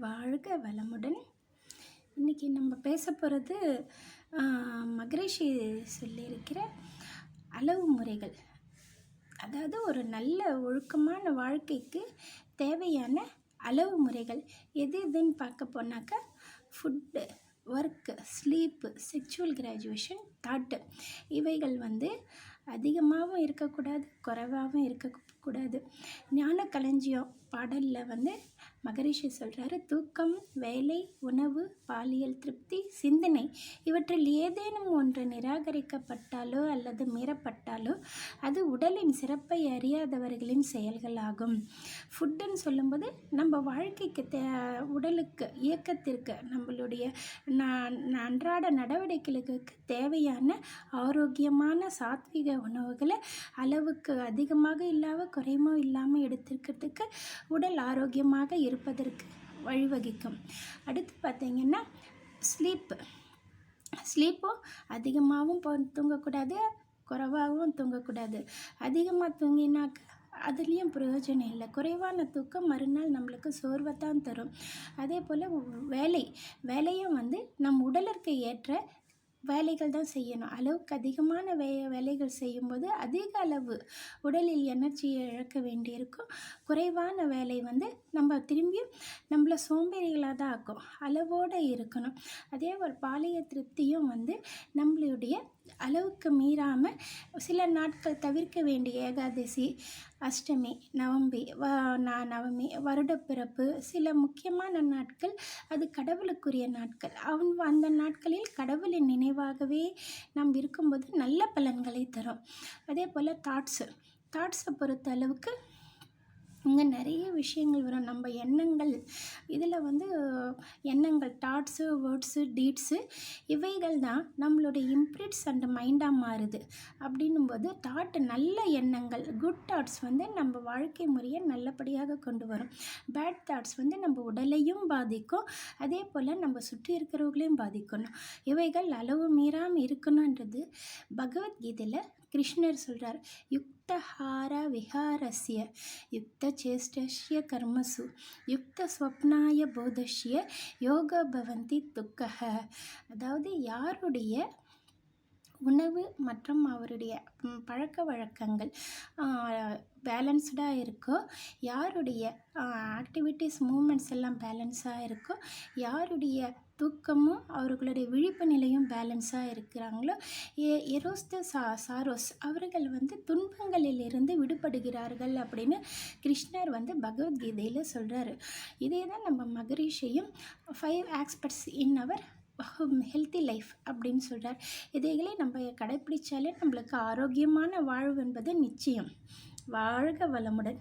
வாழ்க வளமுடன். இன்றைக்கி நம்ம பேச போகிறது மகரிஷி சொல்லியிருக்கிற அளவு முறைகள். அதாவது ஒரு நல்ல ஒழுக்கமான வாழ்க்கைக்கு தேவையான அளவு முறைகள் எது எதுன்னு பார்க்க போனாக்கா food, work, sleep, sexual graduation, thought, இவைகள் அதிகமாகவும் இருக்கக்கூடாது, குறைவாகவும் இருக்கக்கூடாது. ஞான களஞ்சியம் பாடலில் மகரிஷி சொல்கிறாரு, தூக்கம், வேலை, உணவு, பாலியல் திருப்தி, சிந்தனை இவற்றில் ஏதேனும் ஒன்று நிராகரிக்கப்பட்டாலோ அல்லது மீறப்பட்டாலோ அது உடலின் சிறப்பை அறியாதவர்களின் செயல்களாகும். ஃபுட்டுன்னு சொல்லும்போது நம்ம வாழ்க்கைக்கு உடலுக்கு இயக்கத்திற்கு நம்மளுடைய அன்றாட நடவடிக்கைகளுக்கு தேவையான ஆரோக்கியமான சாத்விக உணவுகளை அளவுக்கு அதிகமாக இல்லாமல் குறையமாக இல்லாமல் எடுத்துக்கிறதுக்கு உடல் ஆரோக்கியமாக இருப்பதற்கு வழிவகுக்கும். அடுத்து பார்த்திங்கன்னா ஸ்லீப்பும் அதிகமாகவும் தூங்கக்கூடாது, குறைவாகவும் தூங்கக்கூடாது. அதிகமாக தூங்கினாக்க அதுலேயும் பிரயோஜனம் இல்லை. குறைவான தூக்கம் மறுநாள் நம்மளுக்கு சோர்வை தான் தரும். அதே போல் வேலையும் நம் உடலுக்கு ஏற்ற வேலைகள் தான் செய்யணும். அளவுக்கு அதிகமான வேலைகள் செய்யும்போது அதிக அளவு உடலில் எனர்ஜியை இழக்க வேண்டியிருக்கும். குறைவான வேலை நம்ம திரும்பியும் நம்மளை சோம்பேறிகளாக தான் ஆக்கும். அளவோடு இருக்கணும். அதே ஒரு பாலிய திருப்தியும் நம்மளுடைய அளவுக்கு மீறாமல் சில நாட்கள் தவிர்க்க வேண்டிய ஏகாதசி, அஷ்டமி, நவமி, வருடப்பிறப்பு, சில முக்கியமான நாட்கள் அது கடவுளுக்குரிய நாட்கள். அந்த நாட்களில் கடவுளின் நினைவாகவே நாம் இருக்கும்போது நல்ல பலன்களை தரும். அதே போல் தாட்ஸை பொறுத்த அளவுக்கு இங்கே நிறைய விஷயங்கள் வரும். நம்ம எண்ணங்கள், இதில் எண்ணங்கள், தாட்ஸு, வேர்ட்ஸு, டீட்ஸு இவைகள் தான் நம்மளுடைய இம்ப்ரிட்ஸ் அண்ட் மைண்டாக மாறுது. அப்படின்னும்போது நல்ல எண்ணங்கள், குட் தாட்ஸ் நம்ம வாழ்க்கை முறையை நல்லபடியாக கொண்டு வரும். பேட் தாட்ஸ் நம்ம உடலையும் பாதிக்கும், அதே போல் நம்ம சுற்றி இருக்கிறவங்களையும் பாதிக்கணும். இவைகள் அளவு மீறாமல் இருக்கணுன்றது பகவத்கீதையில் கிருஷ்ணர் சொல்கிறார். யுக்தஹார விஹாரஸ்ய யுக்த சேஷ்டஸ்ய கர்மசு யுக்த ஸ்வப்னாய போதஸ்ய யோக பவந்தி துக்கஹ. அதாவது யாருடைய உணவு மற்றும் அவருடைய பழக்க வழக்கங்கள் பேலன்ஸ்டாக இருக்கோ, யாருடைய ஆக்டிவிட்டீஸ், மூமெண்ட்ஸ் எல்லாம் பேலன்ஸாக இருக்கோ, யாருடைய தூக்கமும் அவர்களுடைய விழிப்பு நிலையும் பேலன்ஸாக இருக்கிறாங்களோ, எரோஸ்த சாரோஸ் அவர்கள் துன்பங்களிலிருந்து விடுபடுகிறார்கள் அப்படின்னு கிருஷ்ணர் பகவத்கீதையில் சொல்கிறாரு. இதே தான் நம்ம மகரிஷியும் 5 ஆஸ்பெக்ட்ஸ் இன் அவர் ஹெல்த்தி லைஃப் அப்படின்னு சொல்கிறார். இதைகளை நம்ம கடைப்பிடிச்சாலே நம்மளுக்கு ஆரோக்கியமான வாழ்வு என்பது நிச்சயம். வாழ்க வளமுடன்.